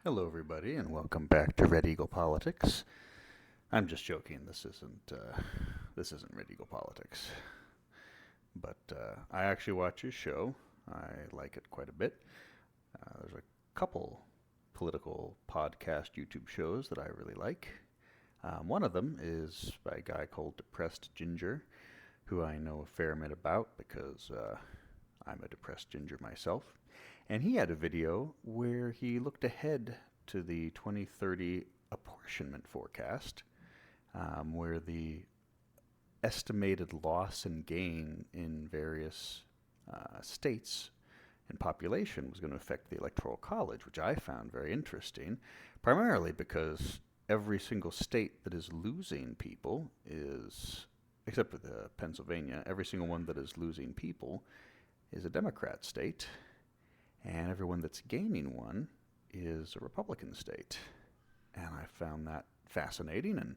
Hello, everybody, and welcome back to Red Eagle Politics. I'm just joking. This isn't Red Eagle Politics, but I actually watch his show. I like it quite a bit. There's a couple political podcast YouTube shows that I really like. One of them is by a guy called Depressed Ginger, who I know a fair bit about because I'm a depressed ginger myself. And he had a video where he looked ahead to the 2030 apportionment forecast, where the estimated loss and gain in various states and population was going to affect the Electoral College, which I found very interesting, primarily because every single state that is losing people is, except for Pennsylvania, every single one that is losing people is a Democrat state, and everyone that's gaining one is a Republican state. And I found that fascinating, and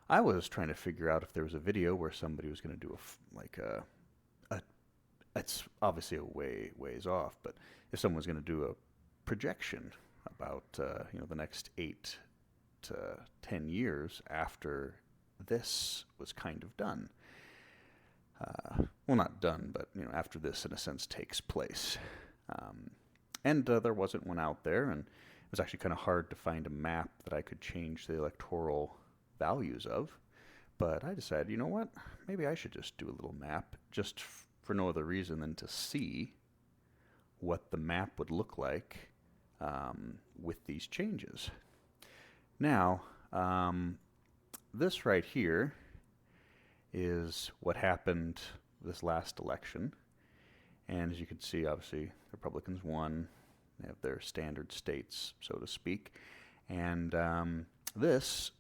I was trying to figure out if there was a video where somebody was going to do it's obviously a ways off, but if someone was going to do a projection about the next 8 to 10 years after this was kind of done. Well, not done, but after this, in a sense, takes place. And there wasn't one out there, and it was actually kind of hard to find a map that I could change the electoral values of. But I decided, you know what? Maybe I should just do a little map, just for no other reason than to see what the map would look like with these changes. Now, this right here is what happened this last election. And as you can see, obviously, the Republicans won. They have their standard states, so to speak. And this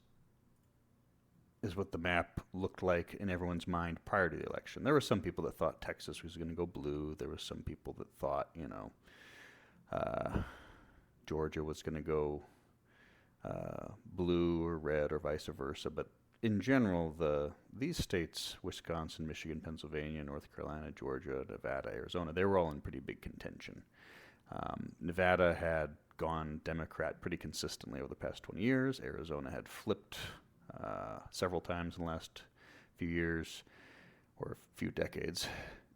is what the map looked like in everyone's mind prior to the election. There were some people that thought Texas was going to go blue. There were some people that thought, Georgia was going to go blue or red or vice versa. But in general, these states, Wisconsin, Michigan, Pennsylvania, North Carolina, Georgia, Nevada, Arizona, they were all in pretty big contention. Nevada had gone Democrat pretty consistently over the past 20 years. Arizona had flipped several times in the last few years or a few decades.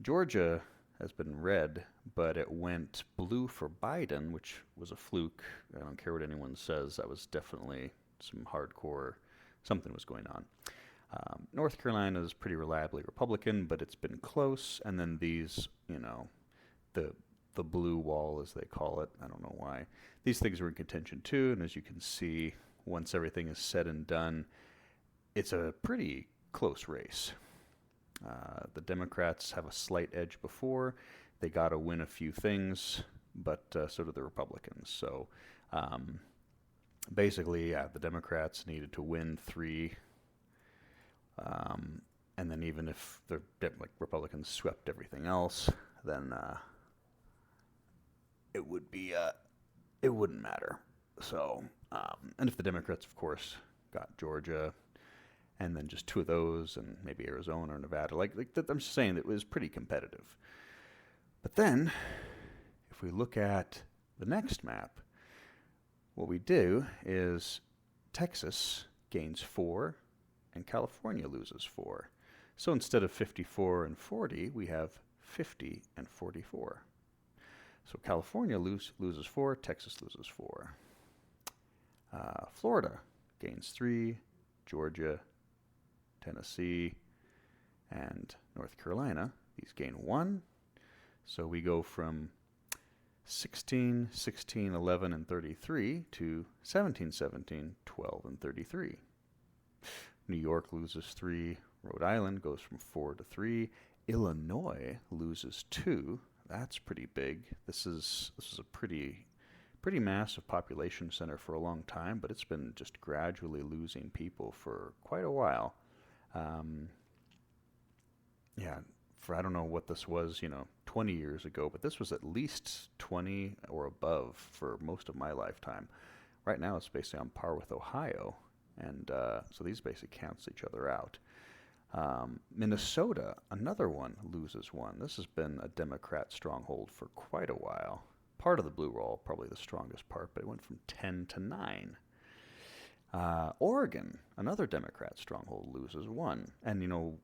Georgia has been red, but it went blue for Biden, which was a fluke. I don't care what anyone says. That was definitely some hardcore, something was going on. North Carolina is pretty reliably Republican, but it's been close. And then these, the blue wall, as they call it, I don't know why. These things were in contention too, and as you can see, once everything is said and done, it's a pretty close race. The Democrats have a slight edge before. They got to win a few things, but so do the Republicans. So basically, the Democrats needed to win 3, and then even if the Republicans swept everything else, then it wouldn't matter. So, and if the Democrats, of course, got Georgia, and then just 2 of those, and maybe Arizona or Nevada, I'm just saying that it was pretty competitive. But then, if we look at the next map, what we do is Texas gains 4, and California loses 4. So instead of 54 and 40, we have 50 and 44. So California loses 4, Texas loses 4. Florida gains 3, Georgia, Tennessee, and North Carolina, these gain 1. So we go from 16, 16, 11, and 33 to 17, 17, 12, and 33. New York loses 3. Rhode Island goes from 4 to 3. Illinois loses 2. That's pretty big. This is a pretty massive population center for a long time, but it's been just gradually losing people for quite a while. I don't know what this was, 20 years ago, but this was at least 20 or above for most of my lifetime. Right now, it's basically on par with Ohio, and so these basically cancel each other out. Minnesota, another one, loses 1. This has been a Democrat stronghold for quite a while. part of the blue wall, probably the strongest part, but it went from 10 to 9. Oregon, another Democrat stronghold, loses 1. And, you know,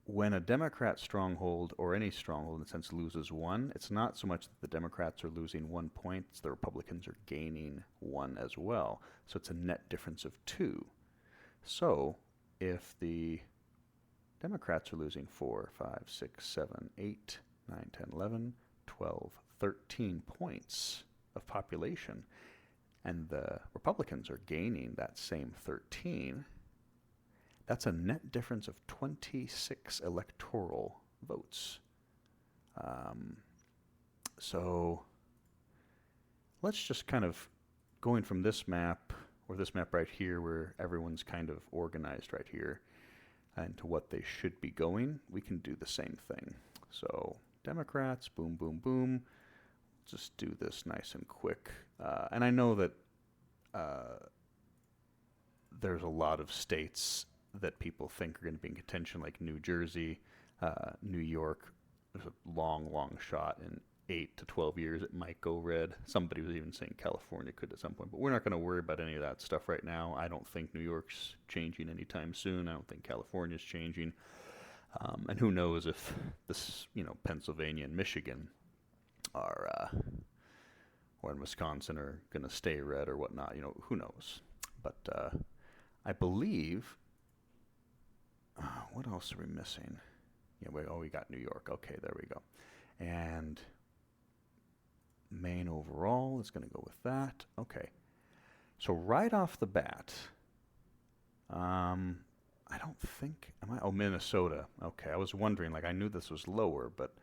when a Democrat stronghold, or any stronghold in a sense, loses 1, it's not so much that the Democrats are losing 1 point, it's the Republicans are gaining 1 as well. So it's a net difference of 2. So if the Democrats are losing 4, 5, 6, 7, 8, 9, 10, 11, 12, 13 points of population, and the Republicans are gaining that same 13, that's a net difference of 26 electoral votes. So let's just kind of, going from this map, or this map right here where everyone's kind of organized right here, and to what they should be going, we can do the same thing. So Democrats, boom, boom, boom. Just do this nice and quick. And I know that there's a lot of states that people think are going to be in contention, like New Jersey, New York. There's a long, long shot in 8 to 12 years it might go red. Somebody was even saying California could at some point, but we're not going to worry about any of that stuff right now. I don't think New York's changing anytime soon. I don't think California's changing. And who knows if this, Pennsylvania and Michigan are, or in Wisconsin are going to stay red or whatnot. Who knows? But I believe, what else are we missing? We got New York. Okay, there we go. And Maine overall is going to go with that. Okay. So right off the bat, I don't think, Minnesota. Okay, I was wondering, I knew this was lower, but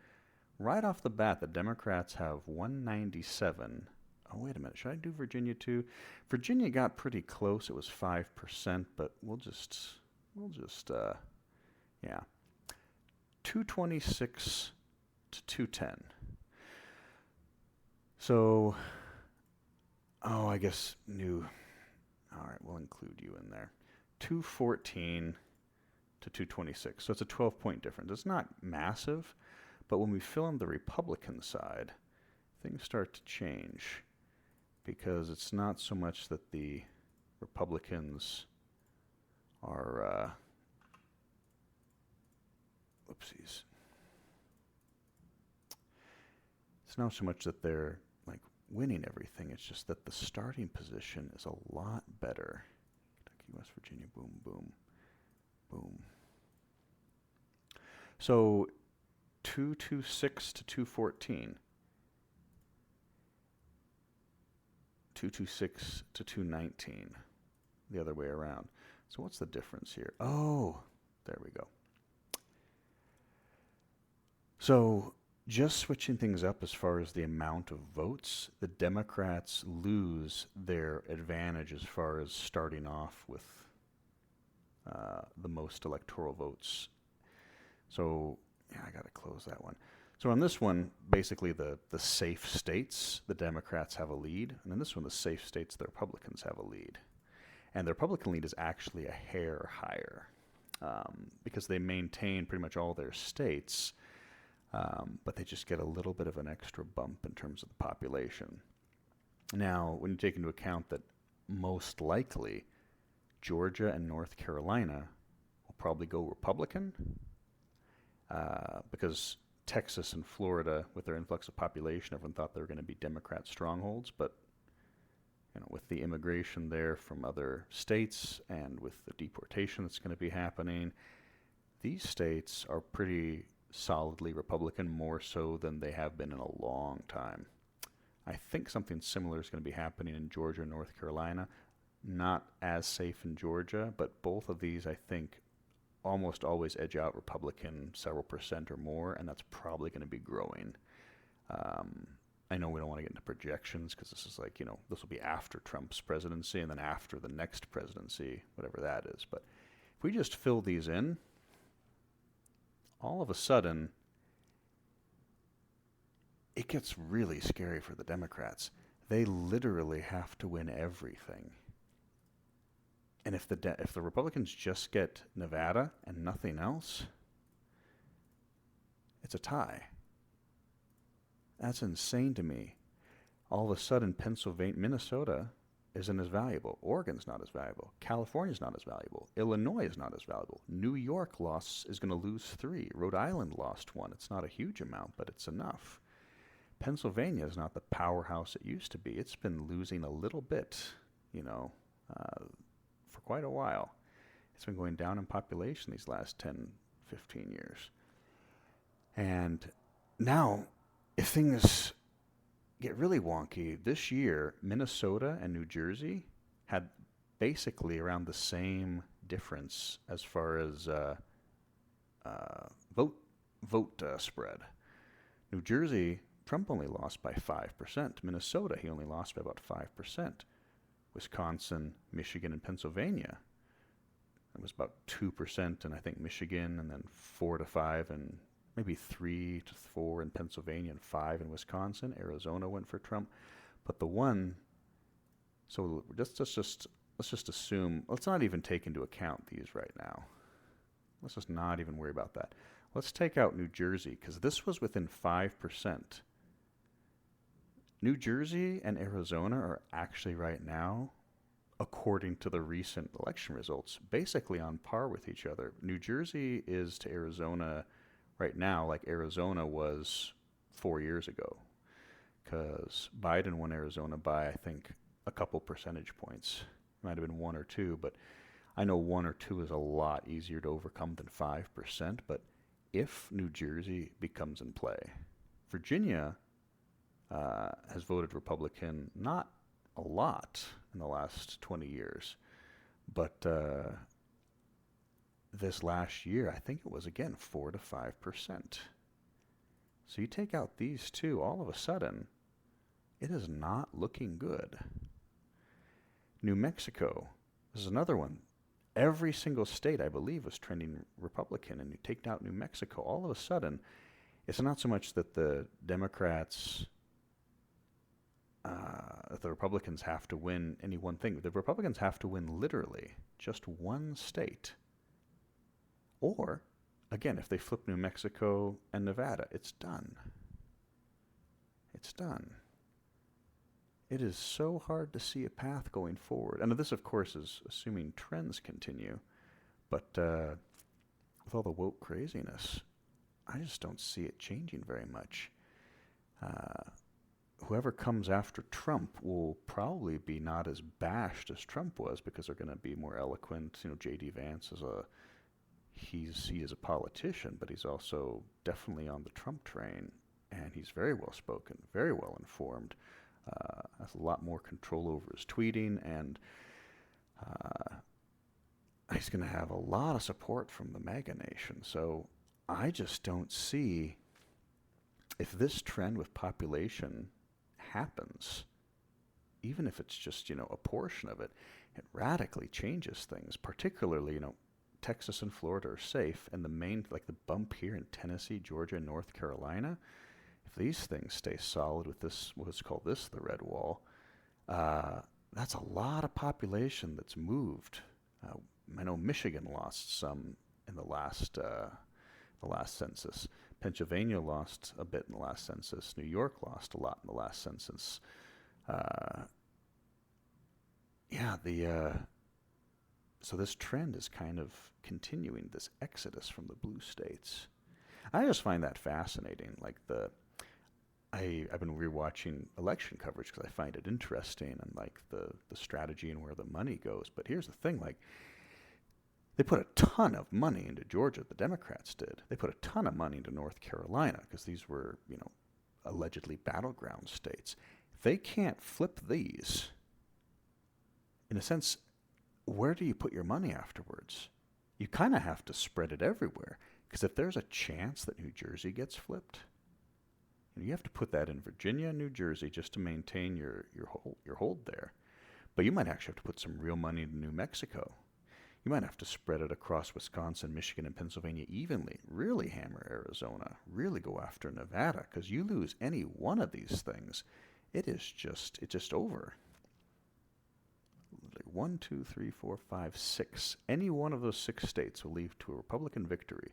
right off the bat, the Democrats have 197. Oh, wait a minute. Should I do Virginia too? Virginia got pretty close. It was 5%, but we'll just, 226 to 210. So, I guess all right, we'll include you in there. 214 to 226. So it's a 12-point difference. It's not massive, but when we fill in the Republican side, things start to change, because it's not so much that the Republicans are, whoopsies. It's not so much that they're winning everything. It's just that the starting position is a lot better. Kentucky, West Virginia, boom, boom, boom. So 226 to 214. 226 to 219. The other way around. So what's the difference here? Oh, there we go. So just switching things up as far as the amount of votes, the Democrats lose their advantage as far as starting off with the most electoral votes. So, I got to close that one. So on this one, basically the safe states, the Democrats have a lead. And in this one, the safe states, the Republicans have a lead. And the Republican lead is actually a hair higher, because they maintain pretty much all their states. But they just get a little bit of an extra bump in terms of the population. Now, when you take into account that most likely Georgia and North Carolina will probably go Republican, because Texas and Florida, with their influx of population, everyone thought they were going to be Democrat strongholds, but with the immigration there from other states and with the deportation that's going to be happening, these states are pretty solidly Republican, more so than they have been in a long time. I think something similar is going to be happening in Georgia and North Carolina. Not as safe in Georgia, but both of these, I think, almost always edge out Republican several percent or more, and that's probably going to be growing. I know we don't want to get into projections, because this is this will be after Trump's presidency and then after the next presidency, whatever that is. But if we just fill these in, all of a sudden, it gets really scary for the Democrats. They literally have to win everything. And if the Republicans just get Nevada and nothing else, it's a tie. That's insane to me. all of a sudden Pennsylvania, Minnesota isn't as valuable. Oregon's not as valuable. California's not as valuable. Illinois is not as valuable. New York is going to lose 3. Rhode Island lost 1. It's not a huge amount, but it's enough. Pennsylvania is not the powerhouse it used to be. It's been losing a little bit, for quite a while. It's been going down in population these last 10, 15 years. And now, if things get really wonky, this year, Minnesota and New Jersey had basically around the same difference as far as vote spread. New Jersey, Trump only lost by 5%. Minnesota, he only lost by about 5%. Wisconsin, Michigan, and Pennsylvania, it was about 2%, and I think Michigan, and then 4 to 5, and maybe 3 to 4 in Pennsylvania, and 5 in Wisconsin. Arizona went for Trump, but the one. So let's just assume. Let's not even take into account these right now. Let's just not even worry about that. Let's take out New Jersey, because this was within 5%. New Jersey and Arizona are actually right now, according to the recent election results, basically on par with each other. New Jersey is to Arizona right now like Arizona was 4 years ago, because Biden won Arizona by, I think, a couple percentage points. It might have been 1 or 2, but I know 1 or 2 is a lot easier to overcome than 5%. But if New Jersey becomes in play, Virginia has voted Republican, not a lot in the last 20 years, but this last year, I think it was, again, 4 to 5%. So you take out these two, all of a sudden, it is not looking good. New Mexico, this is another one. Every single state, I believe, was trending Republican, and you take out New Mexico, all of a sudden, it's not so much that the Democrats, that the Republicans have to win any one thing. The Republicans have to win literally just one state. Or, again, if they flip New Mexico and Nevada, it's done. It's done. It is so hard to see a path going forward. And this, of course, is assuming trends continue. But with all the woke craziness, I just don't see it changing very much. Whoever comes after Trump will probably be not as bashed as Trump was, because they're going to be more eloquent. J.D. Vance is he is a politician, but he's also definitely on the Trump train, and he's very well spoken, very well informed, has a lot more control over his tweeting, and he's going to have a lot of support from the MAGA nation. So I just don't see, if this trend with population happens, even if it's just, a portion of it, it radically changes things. Particularly, Texas and Florida are safe, and the main, like the bump here in Tennessee, Georgia, and North Carolina, if these things stay solid with this, what's called the red wall, that's a lot of population that's moved. I know Michigan lost some in the last census. Pennsylvania lost a bit in the last census. New York lost a lot in the last census. So this trend is kind of continuing, this exodus from the blue states. I just find that fascinating. I've been rewatching election coverage because I find it interesting, and the strategy and where the money goes. But here's the thing, they put a ton of money into Georgia, the Democrats did. They put a ton of money into North Carolina, because these were, allegedly battleground states. If they can't flip these, in a sense, where do you put your money afterwards? You kind of have to spread it everywhere, because if there's a chance that New Jersey gets flipped, you have to put that in Virginia and New Jersey just to maintain your hold there. But you might actually have to put some real money into New Mexico. You might have to spread it across Wisconsin, Michigan, and Pennsylvania evenly. Really hammer Arizona. Really go after Nevada, because you lose any one of these things, it's just over. 1, 2, 3, 4, 5, 6. Any one of those 6 states will lead to a Republican victory.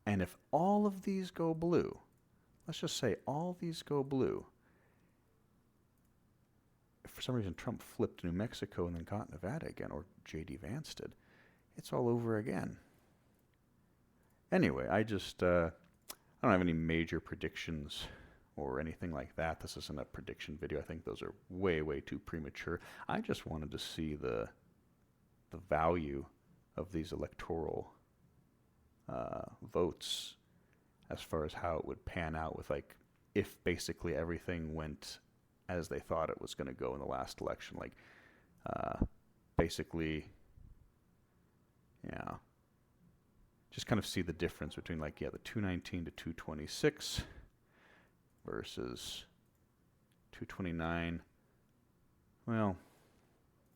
And if all of these go blue, let's just say all these go blue, for some reason Trump flipped New Mexico and then got Nevada again, or J.D. Vance did. It's all over again. Anyway, I don't have any major predictions or anything like that. This isn't a prediction video. I think those are way, way too premature. I just wanted to see the value of these electoral votes as far as how it would pan out with, like, if basically everything went as they thought it was going to go in the last election. Like, basically, yeah, just kind of see the difference between, like, the 219 to 226 versus 229. Well,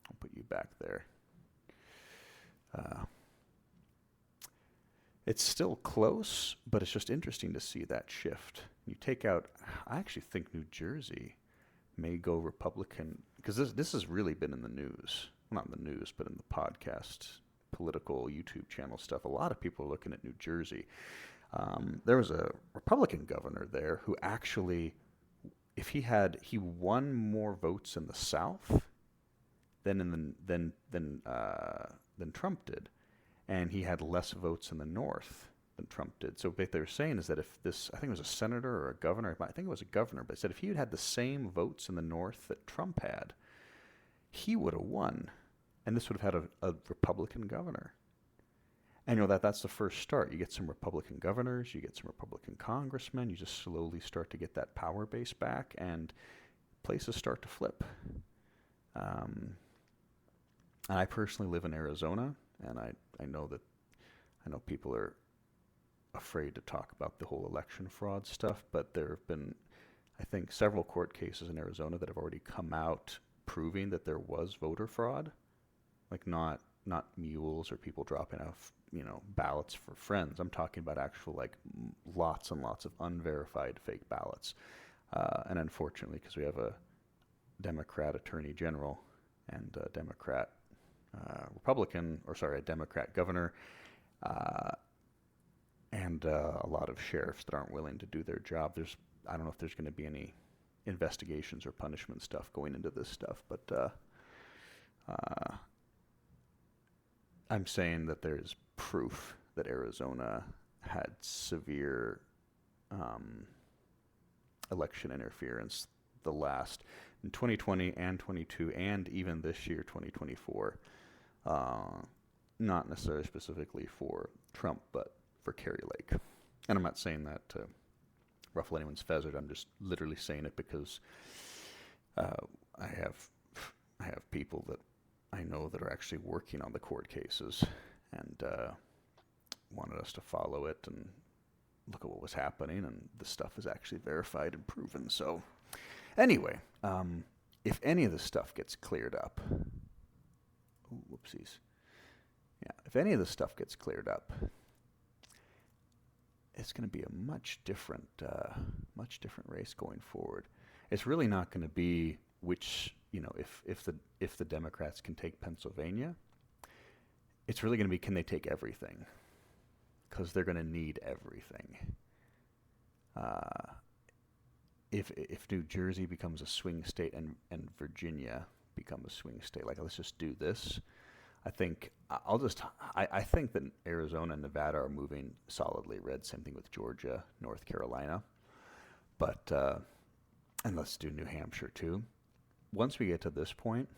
I'll put you back there. It's still close, but it's just interesting to see that shift. You take out, I actually think New Jersey may go Republican, because this has really been in the news. Well, not in the news, but in the podcast, political YouTube channel stuff. A lot of people are looking at New Jersey. There was a Republican governor there who actually, if he won more votes in the South than Trump did, and he had less votes in the North than Trump did. So what they were saying is that if this, I think it was a senator or a governor, I think it was a governor, but said if he had the same votes in the North that Trump had, he would have won, and this would have had a Republican governor. And that's the first start. You get some Republican governors, you get some Republican congressmen, you just slowly start to get that power base back, and places start to flip. I personally live in Arizona, and I know people are afraid to talk about the whole election fraud stuff, but there have been, I think, several court cases in Arizona that have already come out proving that there was voter fraud, like not mules or people dropping off, ballots for friends. I'm talking about actual, like, lots and lots of unverified fake ballots. And unfortunately, because we have a Democrat attorney general and a Democrat a Democrat governor, and a lot of sheriffs that aren't willing to do their job. I don't know if there's going to be any investigations or punishment stuff going into this stuff, but I'm saying that there's proof that Arizona had severe election interference in 2020 and 22 and even this year, 2024. Not necessarily specifically for Trump, but for Kerry Lake. And I'm not saying that to ruffle anyone's feathers. I'm just literally saying it because I have people that I know that are actually working on the court cases and wanted us to follow it and look at what was happening, and the stuff is actually verified and proven. So anyway, if any of this stuff gets cleared up, whoopsies. Yeah, if any of this stuff gets cleared up, it's going to be a much different race going forward. It's really not going to be which, if the Democrats can take Pennsylvania, it's really going to be, can they take everything? Because they're going to need everything. If New Jersey becomes a swing state and Virginia become a swing state, like, let's just do this, I think I think that Arizona and Nevada are moving solidly red. Same thing with Georgia, North Carolina, but and let's do New Hampshire too. Once we get to this point,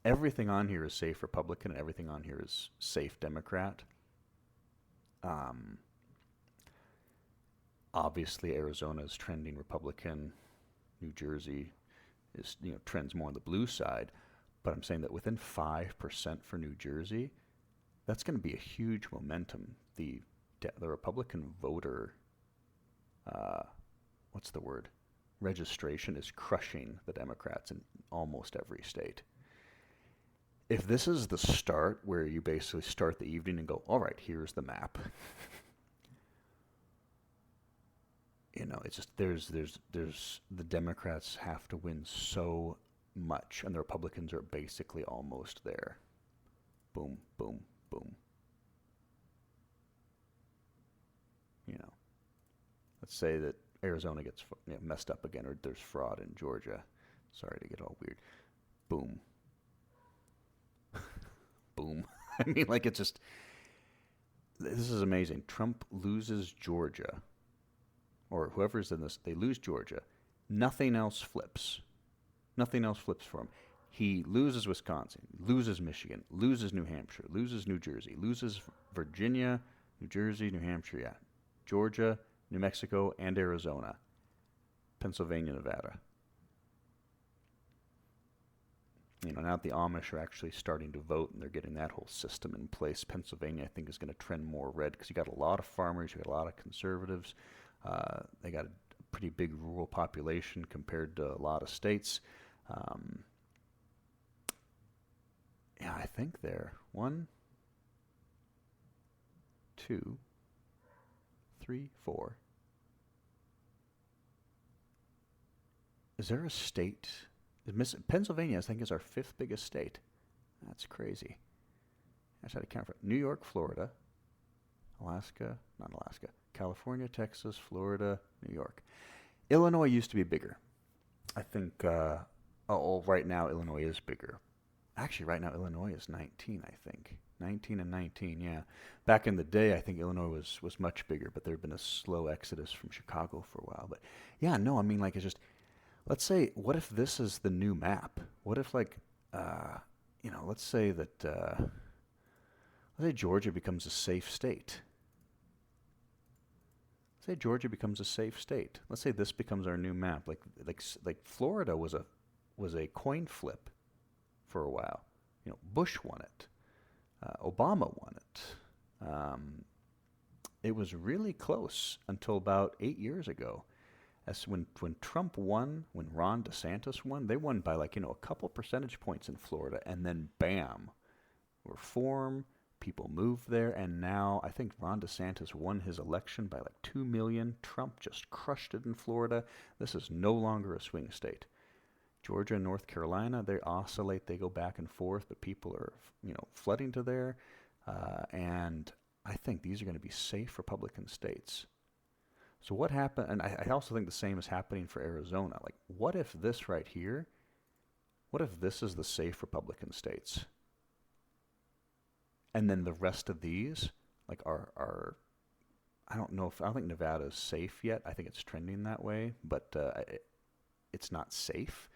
everything on here is safe Republican and everything on here is safe Democrat. Obviously, Arizona is trending Republican. New Jersey is, trends more on the blue side. But I'm saying that within 5% for New Jersey, that's going to be a huge momentum. The Republican voter, registration is crushing the Democrats in almost every state. If this is the start where you basically start the evening and go, all right, here's the map. It's just there's the Democrats have to win so much, and the Republicans are basically almost there. Boom, boom, boom. Let's say that Arizona gets messed up again, or there's fraud in Georgia. Sorry to get all weird. boom. Boom. I mean, like, it's just, this is amazing. Trump loses Georgia, or whoever's in this, they lose Georgia. Nothing else flips. Nothing else flips for him. He loses Wisconsin, loses Michigan, loses New Hampshire, loses New Jersey, loses Virginia, New Jersey, New Hampshire, yeah, Georgia, New Mexico, and Arizona, Pennsylvania, Nevada. You know, now the Amish are actually starting to vote, and they're getting that whole system in place. Pennsylvania, I think, is going to trend more red because you got a lot of farmers, you got a lot of conservatives. They got a pretty big rural population compared to a lot of states. Yeah, I think they're 1, 2, 3, 4. Is there a state? Pennsylvania, I think, is our 5th biggest state. That's crazy. I just had to count for it. New York, Florida, California, Texas, Florida, New York. Illinois used to be bigger. I think, right now Illinois is bigger. Actually, right now Illinois is 19, I think. 19 and 19, yeah. Back in the day, I think Illinois was much bigger, but there had been a slow exodus from Chicago for a while. But yeah, no, I mean, like, it's just, let's say, what if this is the new map? What if, like, let's say that, let's say Georgia becomes a safe state. Say Georgia becomes a safe state. Let's say this becomes our new map. Like Florida was a coin flip for a while. You know, Bush won it. Obama won it. It was really close until about 8 years ago. As when Trump won, when Ron DeSantis won, they won by, like, a couple percentage points in Florida, and then bam, reform. People moved there, and now I think Ron DeSantis won his election by like 2 million. Trump just crushed it in Florida. This is no longer a swing state. Georgia and North Carolina, they oscillate, they go back and forth, but people are, flooding to there. And I think these are going to be safe Republican states. So what happened, and I also think the same is happening for Arizona. Like, what if this right here, what if this is the safe Republican states? And then the rest of these, like, are I don't think Nevada is safe yet. I think it's trending that way, but it's not safe.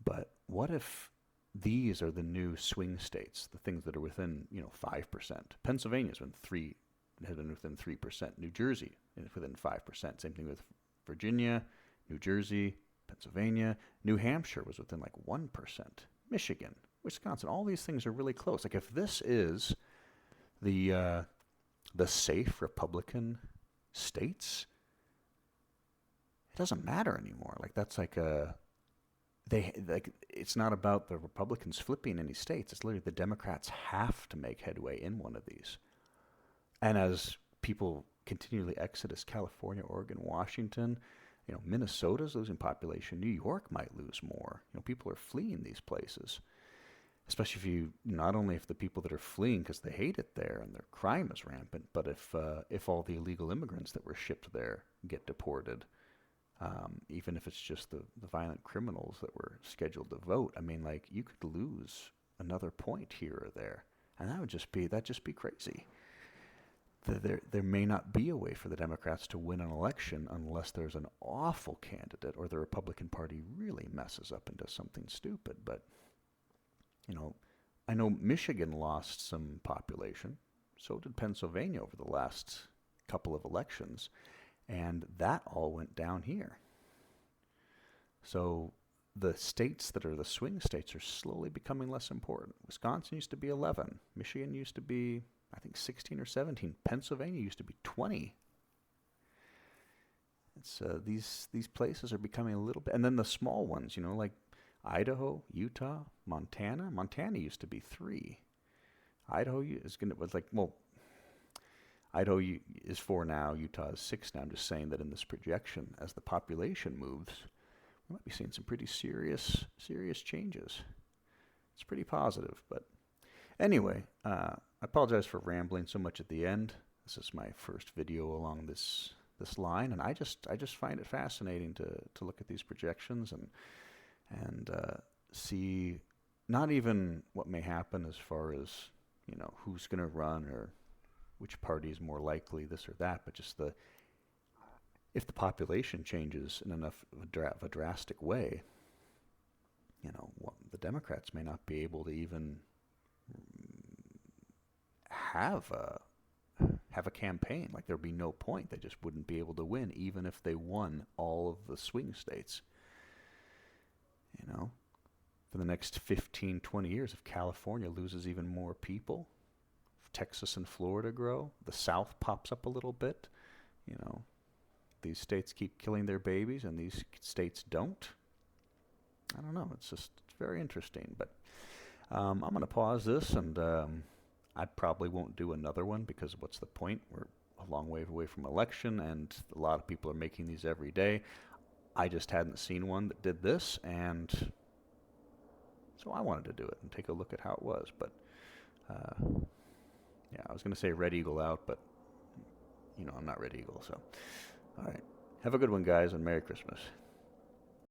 But what if these are the new swing states, the things that are within 5%? Pennsylvania's has been within 3%. New Jersey is within 5%. Same thing with Virginia, New Jersey, Pennsylvania. New Hampshire was within like 1%. Michigan, Wisconsin, all these things are really close. Like, if this is the safe Republican states, it doesn't matter anymore. Like, that's like it's not about the Republicans flipping any states. It's literally the Democrats have to make headway in one of these. And as people continually exodus California, Oregon, Washington, Minnesota's losing population. New York might lose more. People are fleeing these places. Especially not only if the people that are fleeing because they hate it there and their crime is rampant, but if all the illegal immigrants that were shipped there get deported, even if it's just the violent criminals that were scheduled to vote, I mean, like, you could lose another point here or there, and that'd just be crazy. There may not be a way for the Democrats to win an election unless there's an awful candidate or the Republican Party really messes up and does something stupid. But, I know Michigan lost some population. So did Pennsylvania over the last couple of elections. And that all went down here. So the states that are the swing states are slowly becoming less important. Wisconsin used to be 11. Michigan used to be, I think, 16 or 17. Pennsylvania used to be 20. It's these places are becoming a little bit, and then the small ones, like Idaho, Utah, Montana. Montana used to be 3. Idaho is going to Idaho is 4 now. Utah is 6 now. I'm just saying that in this projection, as the population moves, we might be seeing some pretty serious changes. It's pretty positive, but anyway, I apologize for rambling so much at the end. This is my first video along this line, and I just find it fascinating to look at these projections and see not even what may happen as far as, who's going to run or which party is more likely, this or that, but just if the population changes in enough of a drastic way, the Democrats may not be able to even have a campaign. Like, there'd be no point. They just wouldn't be able to win, even if they won all of the swing states. For the next 15, 20 years, if California loses even more people, if Texas and Florida grow, the South pops up a little bit, these states keep killing their babies and these states don't. I don't know. It's very interesting. But I'm going to pause this, and I probably won't do another one because what's the point? We're a long way away from election, and a lot of people are making these every day. I just hadn't seen one that did this, and so I wanted to do it and take a look at how it was. But yeah, I was going to say Red Eagle out, but I'm not Red Eagle. So, all right. Have a good one, guys, and Merry Christmas.